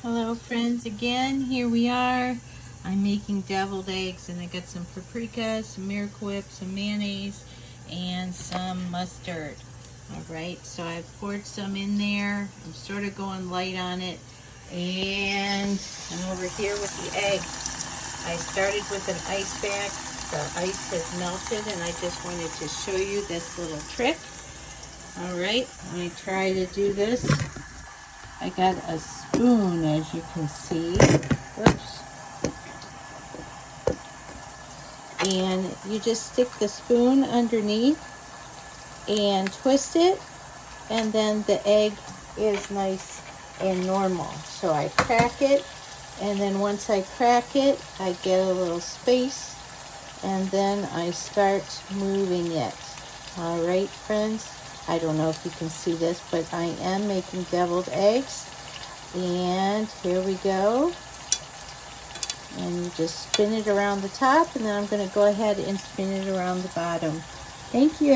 Hello friends, again, here we are. I'm making deviled eggs and I got some paprika, some Miracle Whip, some mayonnaise, and some mustard. Alright, so I've poured some in there. I'm sort of going light on it. And I'm over here with the egg. I started with an ice bag. The ice has melted and I just wanted to show you this little trick. Alright, let me try to do this. I got a spoon, as you can see. Whoops. And you just stick the spoon underneath and twist it, and then the egg is nice and normal. So I crack it, and then once I crack it, I get a little space, and then I start moving it. All right, friends. I don't know if you can see this, but I am making deviled eggs. And here we go. And you just spin it around the top, and then I'm going to go ahead and spin it around the bottom. Thank you.